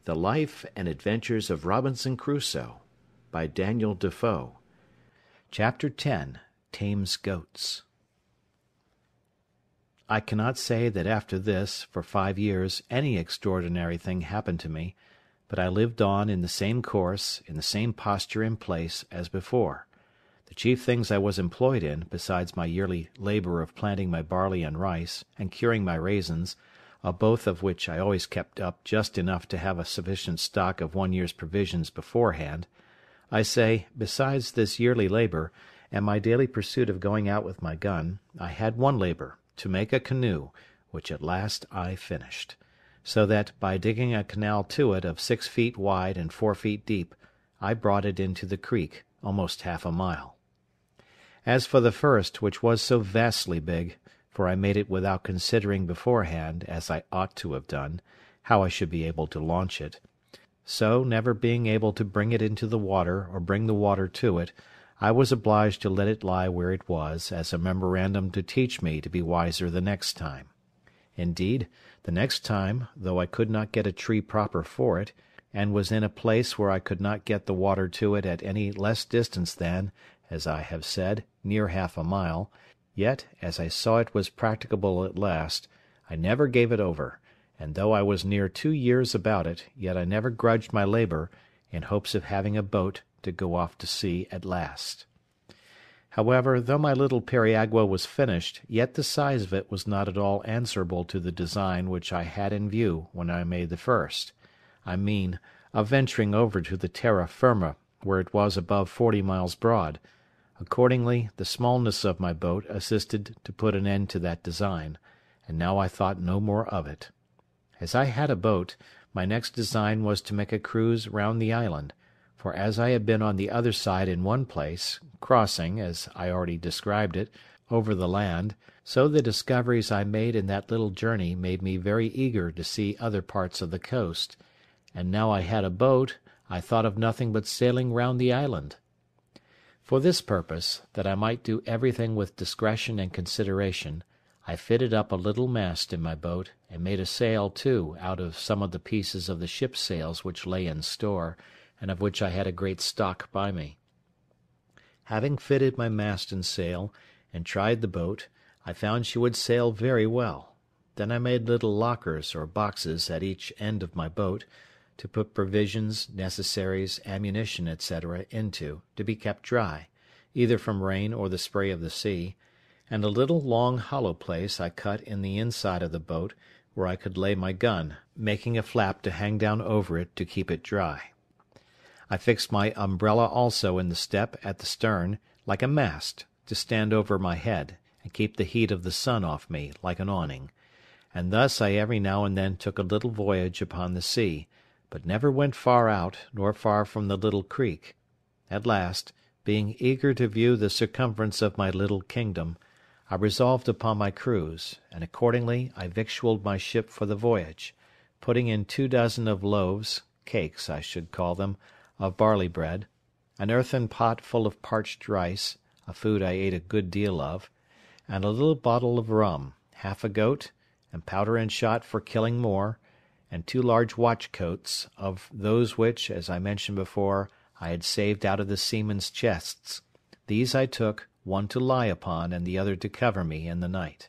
The Life and Adventures of Robinson Crusoe, by Daniel Defoe. Chapter 10. Tames Goats. I cannot say that after this, for 5 years, any extraordinary thing happened to me, but I lived on in the same course, in the same posture and place, as before. The chief things I was employed in, besides my yearly labour of planting my barley and rice, and curing my raisins, of both of which I always kept up just enough to have a sufficient stock of 1 year's provisions beforehand, I say, besides this yearly labour, and my daily pursuit of going out with my gun, I had one labour, to make a canoe, which at last I finished; so that, by digging a canal to it of 6 feet wide and 4 feet deep, I brought it into the creek, almost half a mile. As for the first, which was so vastly big, for I made it without considering beforehand, as I ought to have done, how I should be able to launch it, so, never being able to bring it into the water, or bring the water to it, I was obliged to let it lie where it was, as a memorandum to teach me to be wiser the next time. Indeed, the next time, though I could not get a tree proper for it, and was in a place where I could not get the water to it at any less distance than, as I have said, near half a mile, yet, as I saw it was practicable at last, I never gave it over, and though I was near 2 years about it, yet I never grudged my labour, in hopes of having a boat to go off to sea at last. However, though my little periagua was finished, yet the size of it was not at all answerable to the design which I had in view when I made the first; I mean, of venturing over to the terra firma, where it was above 40 miles broad. Accordingly, the smallness of my boat assisted to put an end to that design, and now I thought no more of it. As I had a boat, my next design was to make a cruise round the island, for as I had been on the other side in one place, crossing, as I already described it, over the land, so the discoveries I made in that little journey made me very eager to see other parts of the coast, and now I had a boat, I thought of nothing but sailing round the island. For this purpose, that I might do everything with discretion and consideration, I fitted up a little mast in my boat, and made a sail too out of some of the pieces of the ship's sails which lay in store, and of which I had a great stock by me. Having fitted my mast and sail, and tried the boat, I found she would sail very well. Then I made little lockers or boxes at each end of my boat, to put provisions, necessaries, ammunition, etc., into, to be kept dry, either from rain or the spray of the sea, and a little long hollow place I cut in the inside of the boat, where I could lay my gun, making a flap to hang down over it to keep it dry. I fixed my umbrella also in the step at the stern, like a mast, to stand over my head, and keep the heat of the sun off me, like an awning; and thus I every now and then took a little voyage upon the sea, but never went far out, nor far from the little creek. At last, being eager to view the circumference of my little kingdom, I resolved upon my cruise, and accordingly I victualled my ship for the voyage, putting in 24 of loaves, cakes I should call them, of barley bread, an earthen pot full of parched rice, a food I ate a good deal of, and a little bottle of rum, half a goat, and powder and shot for killing more, and 2 large watch coats, of those which, as I mentioned before, I had saved out of the seamen's chests. These I took, one to lie upon, and the other to cover me in the night.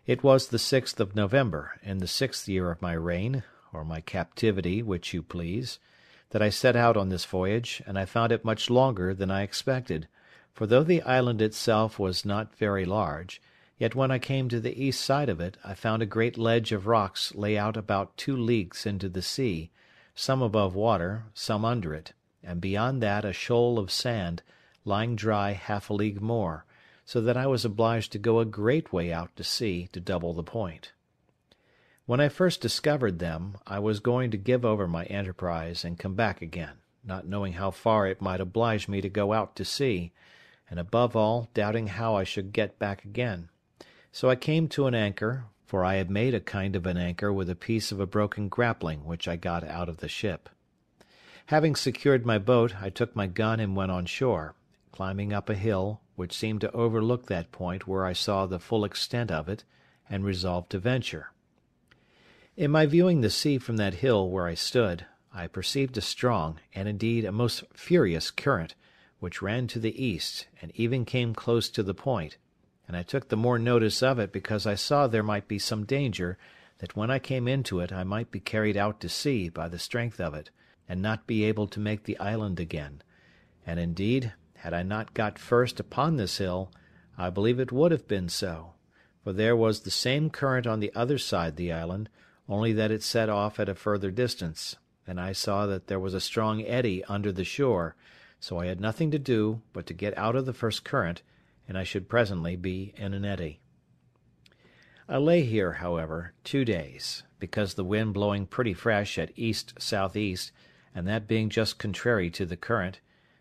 It was the 6th of November, in the 6th year of my reign, or my captivity, which you please, that I set out on this voyage, and I found it much longer than I expected, for though the island itself was not very large, yet when I came to the east side of it, I found a great ledge of rocks lay out about 2 leagues into the sea, some above water, some under it, and beyond that a shoal of sand, lying dry half a league more, so that I was obliged to go a great way out to sea to double the point. When I first discovered them, I was going to give over my enterprise and come back again, not knowing how far it might oblige me to go out to sea, and above all doubting how I should get back again. So I came to an anchor, for I had made a kind of an anchor with a piece of a broken grappling which I got out of the ship. Having secured my boat, I took my gun and went on shore, climbing up a hill, which seemed to overlook that point where I saw the full extent of it, and resolved to venture. In my viewing the sea from that hill where I stood, I perceived a strong, and indeed a most furious current, which ran to the east, and even came close to the point, and I took the more notice of it because I saw there might be some danger that when I came into it I might be carried out to sea by the strength of it, and not be able to make the island again; and indeed, had I not got first upon this hill, I believe it would have been so, for there was the same current on the other side the island, only that it set off at a further distance, and I saw that there was a strong eddy under the shore, so I had nothing to do but to get out of the first current, and I should presently be in an eddy. I lay here, however, 2 days, because the wind blowing pretty fresh at east-south-east, and that being just contrary to the current,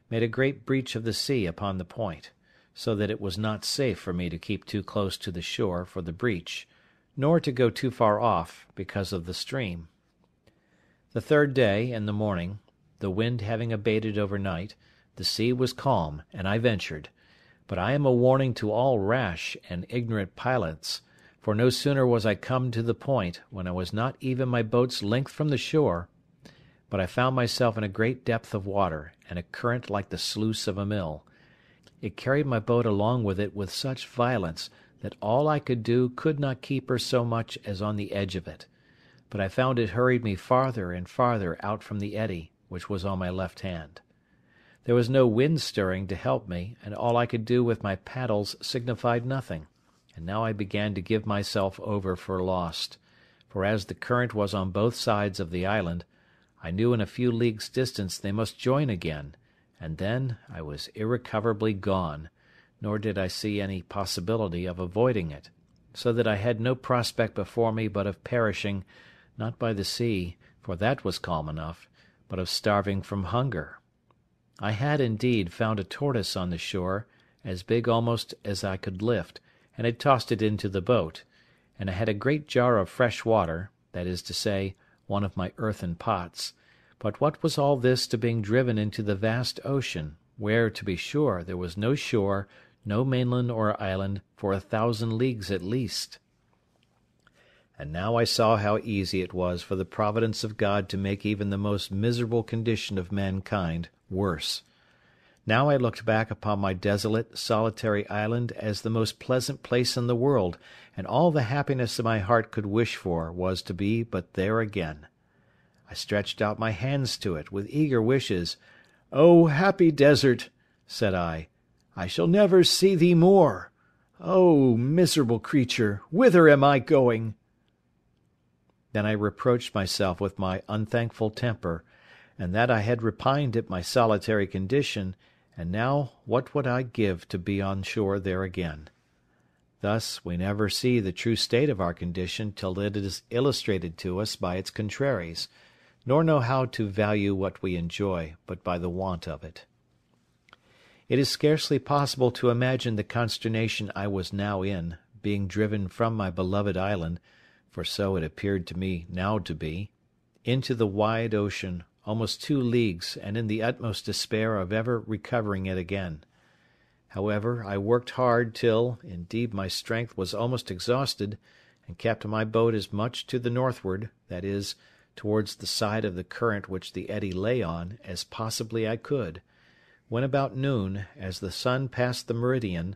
made a great breach of the sea upon the point, so that it was not safe for me to keep too close to the shore for the breach, nor to go too far off, because of the stream. The 3rd day, in the morning, the wind having abated overnight, the sea was calm, and I ventured; but I am a warning to all rash and ignorant pilots, for no sooner was I come to the point, when I was not even my boat's length from the shore, but I found myself in a great depth of water, and a current like the sluice of a mill. It carried my boat along with it with such violence that all I could do could not keep her so much as on the edge of it; but I found it hurried me farther and farther out from the eddy, which was on my left hand. There was no wind stirring to help me, and all I could do with my paddles signified nothing, and now I began to give myself over for lost; for as the current was on both sides of the island, I knew in a few leagues' distance they must join again, and then I was irrecoverably gone, nor did I see any possibility of avoiding it, so that I had no prospect before me but of perishing, not by the sea, for that was calm enough, but of starving from hunger. I had, indeed, found a tortoise on the shore, as big almost as I could lift, and had tossed it into the boat; and I had a great jar of fresh water, that is to say, one of my earthen pots; but what was all this to being driven into the vast ocean, where, to be sure, there was no shore, no mainland or island, for 1,000 leagues at least? And now I saw how easy it was for the providence of God to make even the most miserable condition of mankind worse. Now I looked back upon my desolate, solitary island as the most pleasant place in the world, and all the happiness my heart could wish for was to be but there again. I stretched out my hands to it with eager wishes. "O happy desert!" said I shall never see thee more. O miserable creature, whither am I going?" Then I reproached myself with my unthankful temper, and that I had repined at my solitary condition, and now what would I give to be on shore there again? Thus we never see the true state of our condition till it is illustrated to us by its contraries, nor know how to value what we enjoy but by the want of it. It is scarcely possible to imagine the consternation I was now in, being driven from my beloved island, for so it appeared to me now to be, into the wide ocean, almost 2 leagues, and in the utmost despair of ever recovering it again. However, I worked hard till, indeed, my strength was almost exhausted, and kept my boat as much to the northward, that is, towards the side of the current which the eddy lay on, as possibly I could, when about noon, as the sun passed the meridian,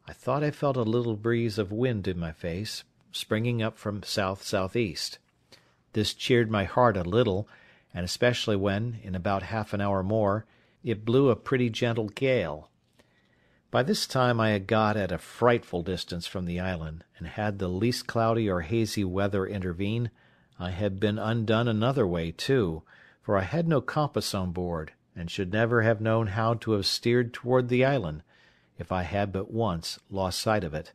I thought I felt a little breeze of wind in my face, springing up from south-southeast. This cheered my heart a little, and especially when, in about half an hour more, it blew a pretty gentle gale. By this time I had got at a frightful distance from the island, and had the least cloudy or hazy weather intervene, I had been undone another way too, for I had no compass on board, and should never have known how to have steered toward the island, if I had but once lost sight of it;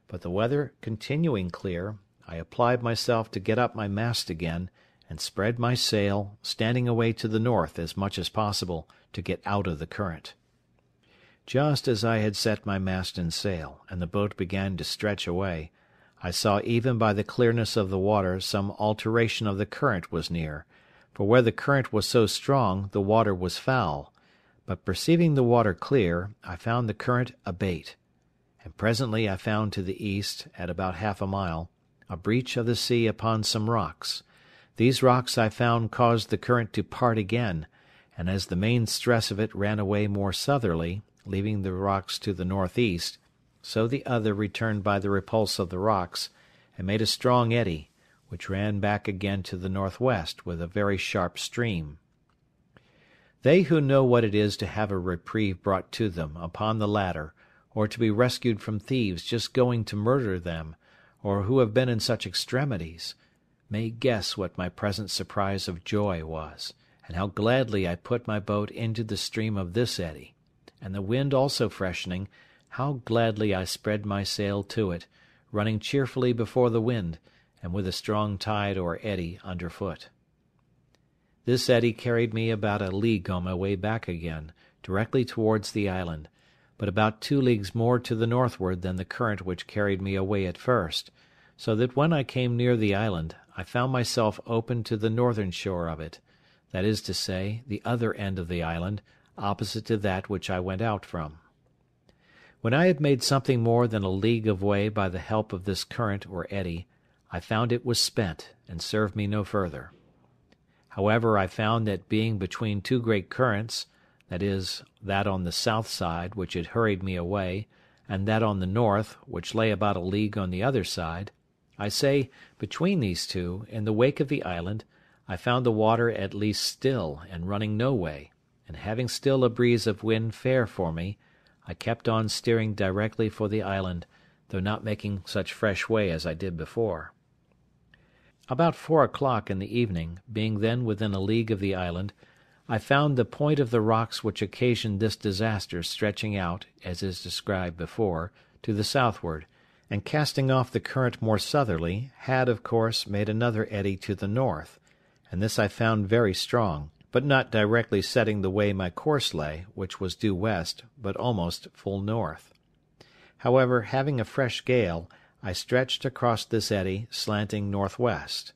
but the weather continuing clear, I applied myself to get up my mast again, and spread my sail, standing away to the north as much as possible, to get out of the current. Just as I had set my mast and sail, and the boat began to stretch away, I saw even by the clearness of the water some alteration of the current was near, for where the current was so strong the water was foul; but perceiving the water clear, I found the current abate; and presently I found to the east, at about half a mile, a breach of the sea upon some rocks. These rocks I found caused the current to part again, and as the main stress of it ran away more southerly, leaving the rocks to the northeast, so the other returned by the repulse of the rocks, and made a strong eddy, which ran back again to the northwest with a very sharp stream. They who know what it is to have a reprieve brought to them upon the ladder, or to be rescued from thieves just going to murder them, or who have been in such extremities, may guess what my present surprise of joy was, and how gladly I put my boat into the stream of this eddy, and the wind also freshening, how gladly I spread my sail to it, running cheerfully before the wind, and with a strong tide or eddy underfoot. This eddy carried me about a league on my way back again, directly towards the island, but about 2 leagues more to the northward than the current which carried me away at first, so that when I came near the island, I found myself open to the northern shore of it, that is to say, the other end of the island, opposite to that which I went out from. When I had made something more than a league of way by the help of this current or eddy, I found it was spent, and served me no further. However, I found that being between 2 great currents, that is, that on the south side, which had hurried me away, and that on the north, which lay about a league on the other side, I say, between these two, in the wake of the island, I found the water at least still, and running no way, and having still a breeze of wind fair for me, I kept on steering directly for the island, though not making such fresh way as I did before. About 4 o'clock in the evening, being then within a league of the island, I found the point of the rocks which occasioned this disaster stretching out, as is described before, to the southward, and casting off the current more southerly, had, of course, made another eddy to the north, and this I found very strong, but not directly setting the way my course lay, which was due west, but almost full north. However, having a fresh gale, I stretched across this eddy, slanting northwest,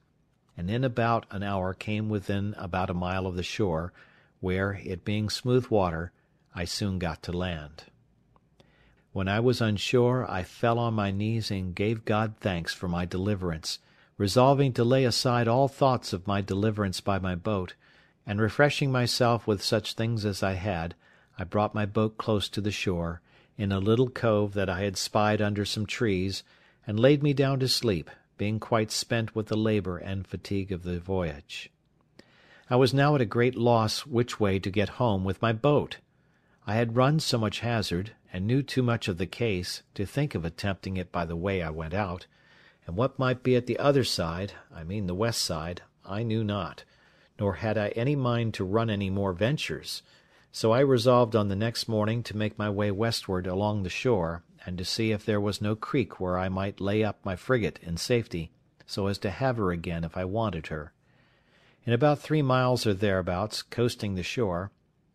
and in about an hour came within about a mile of the shore, where, it being smooth water, I soon got to land. When I was on shore, I fell on my knees and gave God thanks for my deliverance, resolving to lay aside all thoughts of my deliverance by my boat, and refreshing myself with such things as I had, I brought my boat close to the shore, in a little cove that I had spied under some trees, and laid me down to sleep, being quite spent with the labour and fatigue of the voyage. I was now at a great loss which way to get home with my boat. I had run so much hazard, and knew too much of the case, to think of attempting it by the way I went out, and what might be at the other side, I mean the west side, I knew not, nor had I any mind to run any more ventures, so I resolved on the next morning to make my way westward along the shore, and to see if there was no creek where I might lay up my frigate in safety, so as to have her again if I wanted her. In about 3 miles or thereabouts, coasting the shore,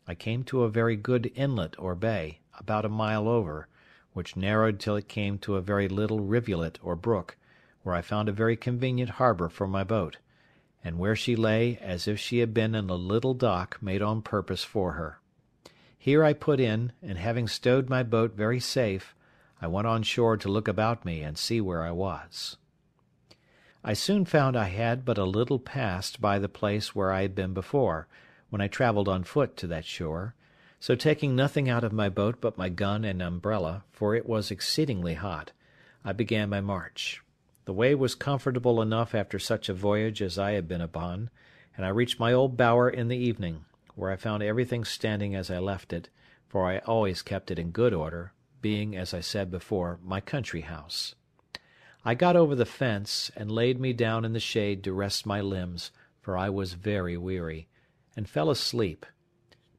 I came to a very good inlet or bay, about a mile over, which narrowed till it came to a very little rivulet or brook, where I found a very convenient harbour for my boat, and where she lay as if she had been in a little dock made on purpose for her. Here I put in, and having stowed my boat very safe, I went on shore to look about me and see where I was. I soon found I had but a little passed by the place where I had been before, when I travelled on foot to that shore, so taking nothing out of my boat but my gun and umbrella, for it was exceedingly hot, I began my march. The way was comfortable enough after such a voyage as I had been upon, and I reached my old bower in the evening, where I found everything standing as I left it, for I always kept it in good order, being, as I said before, my country house. I got over the fence, and laid me down in the shade to rest my limbs, for I was very weary, and fell asleep.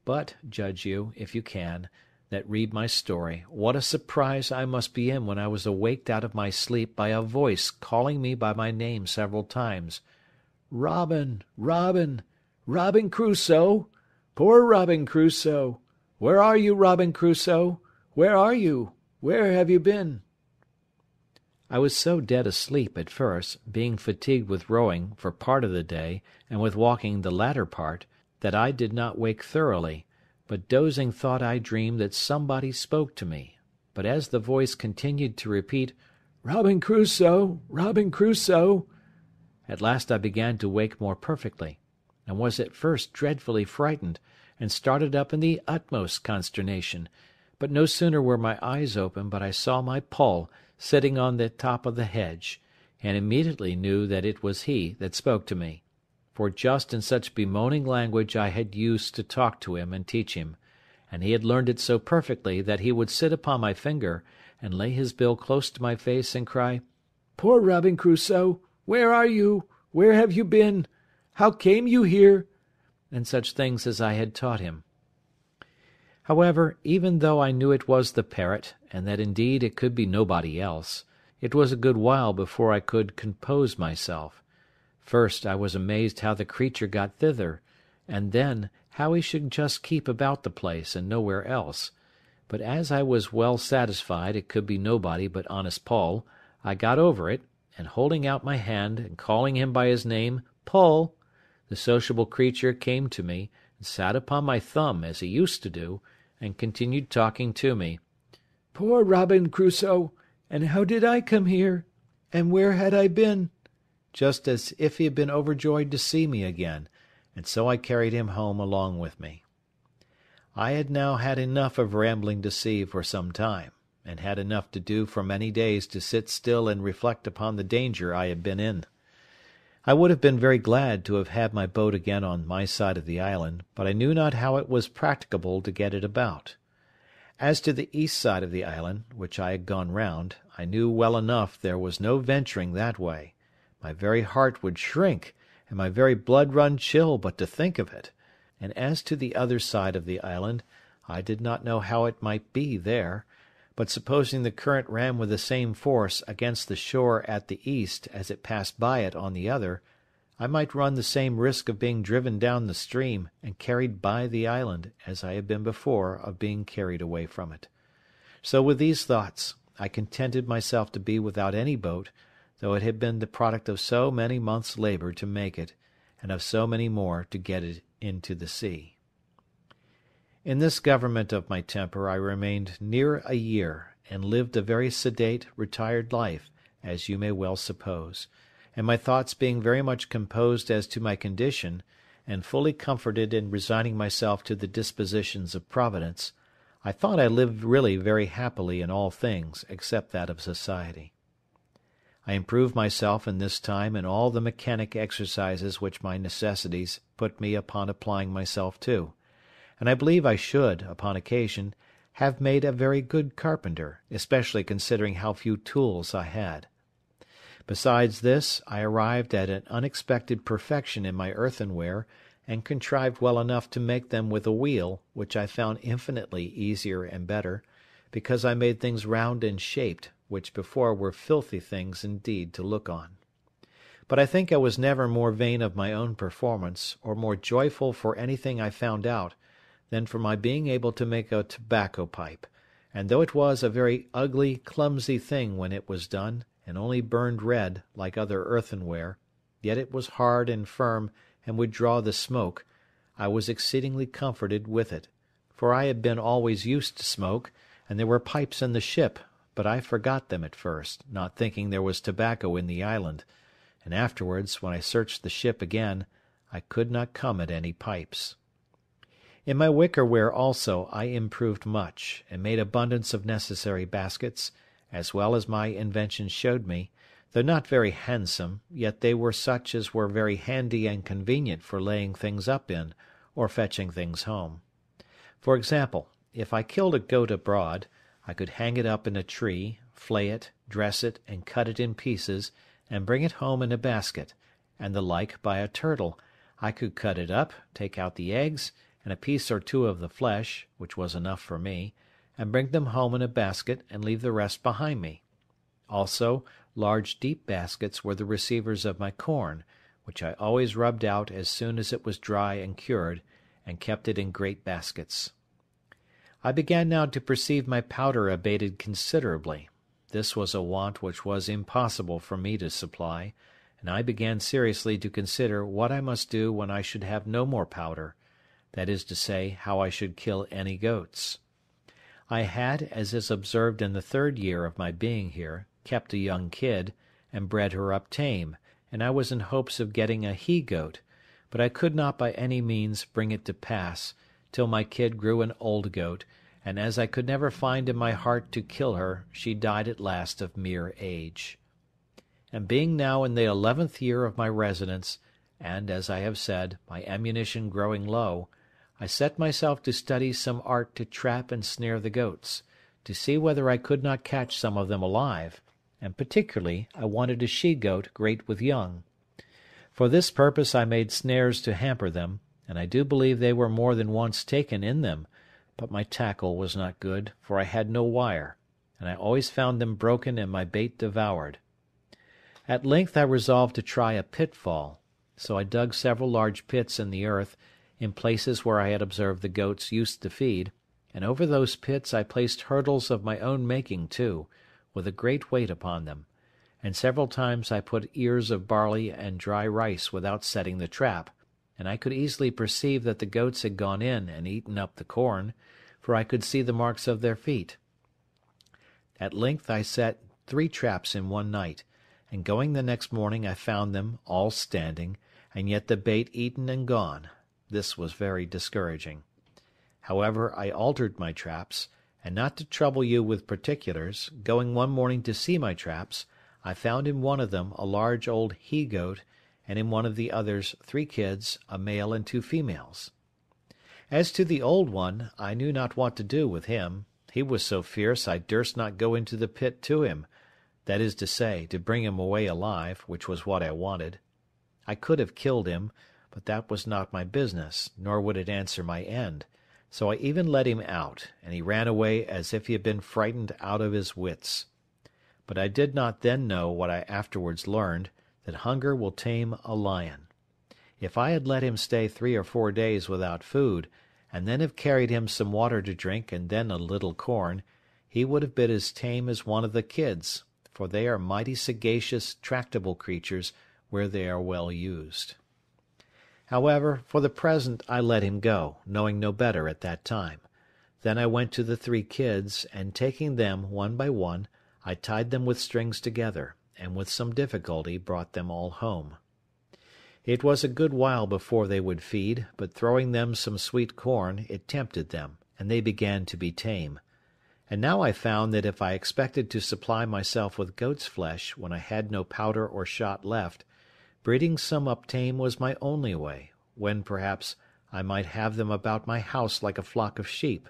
But, judge you, if you can, that read my story, what a surprise I must be in when I was awaked out of my sleep by a voice calling me by my name several times. "Robin, Robin, Robin Crusoe! Poor Robin Crusoe! Where are you, Robin Crusoe? Where are you? Where have you been?" I was so dead asleep at first, being fatigued with rowing for part of the day, and with walking the latter part, that I did not wake thoroughly, but dozing thought I dreamed that somebody spoke to me, but as the voice continued to repeat, "Robin Crusoe! Robin Crusoe!" At last I began to wake more perfectly, and was at first dreadfully frightened, and started up in the utmost consternation; but no sooner were my eyes open but I saw my Poll sitting on the top of the hedge, and immediately knew that it was he that spoke to me; for just in such bemoaning language I had used to talk to him and teach him, and he had learned it so perfectly that he would sit upon my finger, and lay his bill close to my face, and cry, "Poor Robin Crusoe! Where are you? Where have you been? How came you here?" and such things as I had taught him. However, even though I knew it was the parrot, and that indeed it could be nobody else, it was a good while before I could compose myself. First I was amazed how the creature got thither, and then how he should just keep about the place and nowhere else; but as I was well satisfied it could be nobody but honest Poll, I got over it, and holding out my hand, and calling him by his name, "Poll," the sociable creature came to me, and sat upon my thumb, as he used to do, and continued talking to me. "Poor Robin Crusoe! And how did I come here? And where had I been?" just as if he had been overjoyed to see me again, and so I carried him home along with me. I had now had enough of rambling to sea for some time, and had enough to do for many days to sit still and reflect upon the danger I had been in. I would have been very glad to have had my boat again on my side of the island, but I knew not how it was practicable to get it about. As to the east side of the island, which I had gone round, I knew well enough there was no venturing that way; my very heart would shrink, and my very blood run chill but to think of it; and as to the other side of the island, I did not know how it might be there; but supposing the current ran with the same force against the shore at the east as it passed by it on the other, I might run the same risk of being driven down the stream, and carried by the island, as I had been before of being carried away from it. So with these thoughts, I contented myself to be without any boat, though it had been the product of so many months' labour to make it, and of so many more to get it into the sea. In this government of my temper I remained near a year, and lived a very sedate, retired life, as you may well suppose; and my thoughts being very much composed as to my condition, and fully comforted in resigning myself to the dispositions of Providence, I thought I lived really very happily in all things except that of society. I improved myself in this time in all the mechanic exercises which my necessities put me upon applying myself to; and I believe I should, upon occasion, have made a very good carpenter, especially considering how few tools I had. Besides this, I arrived at an unexpected perfection in my earthenware, and contrived well enough to make them with a wheel, which I found infinitely easier and better, because I made things round and shaped, which before were filthy things indeed to look on. But I think I was never more vain of my own performance, or more joyful for anything I found out, than for my being able to make a tobacco pipe; and though it was a very ugly, clumsy thing when it was done, and only burned red, like other earthenware, yet it was hard and firm, and would draw the smoke. I was exceedingly comforted with it; for I had been always used to smoke, and there were pipes in the ship, but I forgot them at first, not thinking there was tobacco in the island; and afterwards, when I searched the ship again, I could not come at any pipes. In my wickerware also I improved much, and made abundance of necessary baskets, as well as my invention showed me; though not very handsome, yet they were such as were very handy and convenient for laying things up in, or fetching things home. For example, if I killed a goat abroad, I could hang it up in a tree, flay it, dress it, and cut it in pieces, and bring it home in a basket; and the like by a turtle; I could cut it up, take out the eggs, and a piece or two of the flesh, which was enough for me, and bring them home in a basket, and leave the rest behind me. Also, large deep baskets were the receivers of my corn, which I always rubbed out as soon as it was dry and cured, and kept it in great baskets. I began now to perceive my powder abated considerably. This was a want which was impossible for me to supply, and I began seriously to consider what I must do when I should have no more powder; that is to say, how I should kill any goats. I had, as is observed in the third year of my being here, kept a young kid, and bred her up tame, and I was in hopes of getting a he-goat, but I could not by any means bring it to pass, till my kid grew an old goat, and as I could never find in my heart to kill her, she died at last of mere age. And being now in the 11th year of my residence, and, as I have said, my ammunition growing low, I set myself to study some art to trap and snare the goats, to see whether I could not catch some of them alive, and particularly I wanted a she-goat great with young. For this purpose I made snares to hamper them, and I do believe they were more than once taken in them, but my tackle was not good, for I had no wire, and I always found them broken and my bait devoured. At length I resolved to try a pitfall, so I dug several large pits in the earth, in places where I had observed the goats used to feed, and over those pits I placed hurdles of my own making too, with a great weight upon them, and several times I put ears of barley and dry rice without setting the trap, and I could easily perceive that the goats had gone in and eaten up the corn, for I could see the marks of their feet. At length I set 3 traps in one night, and going the next morning I found them all standing, and yet the bait eaten and gone. This was very discouraging. However, I altered my traps, and not to trouble you with particulars, going one morning to see my traps, I found in one of them a large old he-goat, and in one of the others 3 kids, a male and 2 females. As to the old one, I knew not what to do with him. He was so fierce I durst not go into the pit to him, that is to say, to bring him away alive, which was what I wanted. I could have killed him, but that was not my business, nor would it answer my end, so I even let him out, and he ran away as if he had been frightened out of his wits. But I did not then know what I afterwards learned, that hunger will tame a lion. If I had let him stay 3 or 4 days without food, and then have carried him some water to drink and then a little corn, he would have been as tame as one of the kids, for they are mighty sagacious, tractable creatures where they are well used. However, for the present I let him go, knowing no better at that time. Then I went to the 3 kids, and taking them one by one, I tied them with strings together, and with some difficulty brought them all home. It was a good while before they would feed, but throwing them some sweet corn, it tempted them, and they began to be tame. And now I found that if I expected to supply myself with goat's flesh when I had no powder or shot left, breeding some up tame was my only way, when perhaps I might have them about my house like a flock of sheep.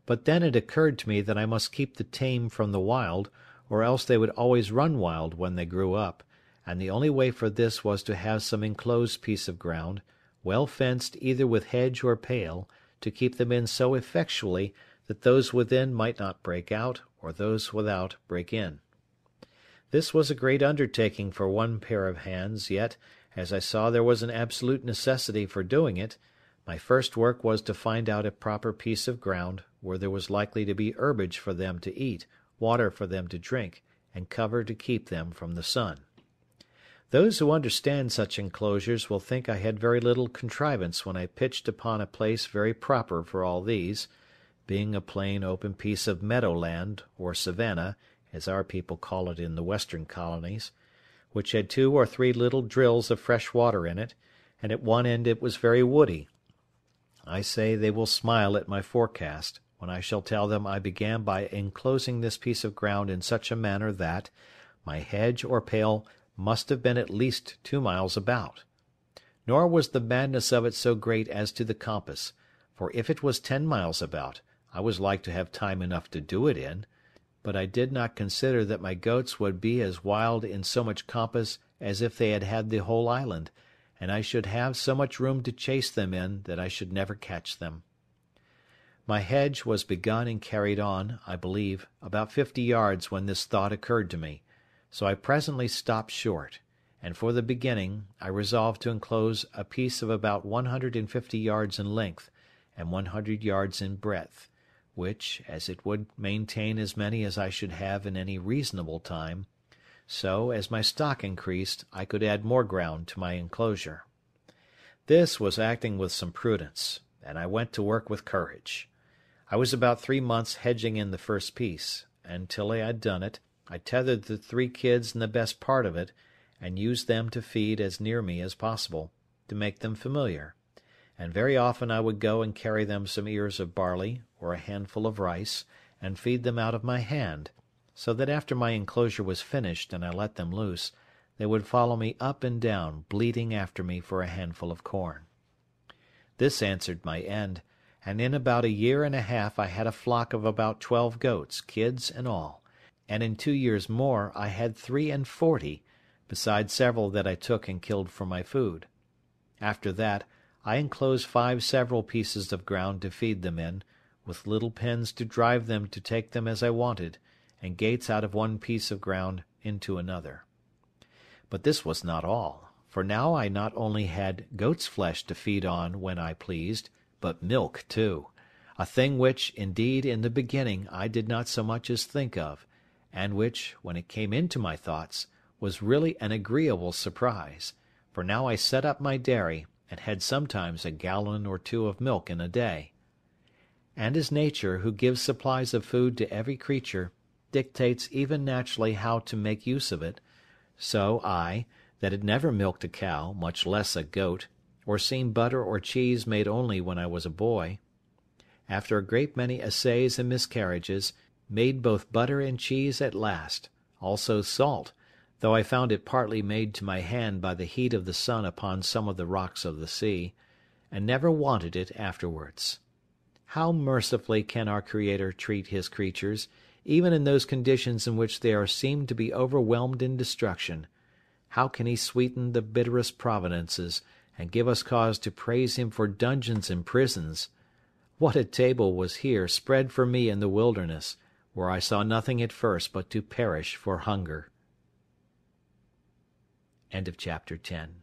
But then it occurred to me that I must keep the tame from the wild, or else they would always run wild when they grew up, and the only way for this was to have some enclosed piece of ground, well fenced either with hedge or pale, to keep them in so effectually that those within might not break out, or those without break in. This was a great undertaking for one pair of hands, yet, as I saw there was an absolute necessity for doing it, my first work was to find out a proper piece of ground, where there was likely to be herbage for them to eat, water for them to drink, and cover to keep them from the sun. Those who understand such enclosures will think I had very little contrivance when I pitched upon a place very proper for all these, being a plain open piece of meadow land, or savanna, as our people call it in the western colonies, which had 2 or 3 little drills of fresh water in it, and at one end it was very woody. I say they will smile at my forecast, when I shall tell them I began by enclosing this piece of ground in such a manner that my hedge or pale must have been at least 2 miles about. Nor was the madness of it so great as to the compass, for if it was 10 miles about, I was like to have time enough to do it in, but I did not consider that my goats would be as wild in so much compass as if they had had the whole island, and I should have so much room to chase them in that I should never catch them. My hedge was begun and carried on, I believe, about 50 yards when this thought occurred to me, so I presently stopped short, and for the beginning I resolved to enclose a piece of about 150 yards in length, and 100 yards in breadth, which, as it would maintain as many as I should have in any reasonable time, so, as my stock increased, I could add more ground to my enclosure. This was acting with some prudence, and I went to work with courage. I was about 3 months hedging in the first piece, and till I had done it, I tethered the 3 kids in the best part of it, and used them to feed as near me as possible, to make them familiar; and very often I would go and carry them some ears of barley, or a handful of rice, and feed them out of my hand, so that after my enclosure was finished and I let them loose, they would follow me up and down, bleating after me for a handful of corn. This answered my end, and in about a year and a half I had a flock of about 12 goats, kids and all, and in 2 years more I had 43, besides several that I took and killed for my food. After that, I enclosed 5 several pieces of ground to feed them in, with little pens to drive them to take them as I wanted, and gates out of one piece of ground into another. But this was not all, for now I not only had goat's flesh to feed on when I pleased, but milk too, a thing which, indeed, in the beginning I did not so much as think of, and which, when it came into my thoughts, was really an agreeable surprise, for now I set up my dairy, and had sometimes a gallon or 2 of milk in a day. And as nature, who gives supplies of food to every creature, dictates even naturally how to make use of it, so I, that had never milked a cow, much less a goat, or seen butter or cheese made only when I was a boy, after a great many essays and miscarriages, made both butter and cheese at last, also salt, though I found it partly made to my hand by the heat of the sun upon some of the rocks of the sea, and never wanted it afterwards. How mercifully can our Creator treat his creatures, even in those conditions in which they are seen to be overwhelmed in destruction! How can he sweeten the bitterest providences, and give us cause to praise him for dungeons and prisons! What a table was here spread for me in the wilderness, where I saw nothing at first but to perish for hunger. End of chapter 10.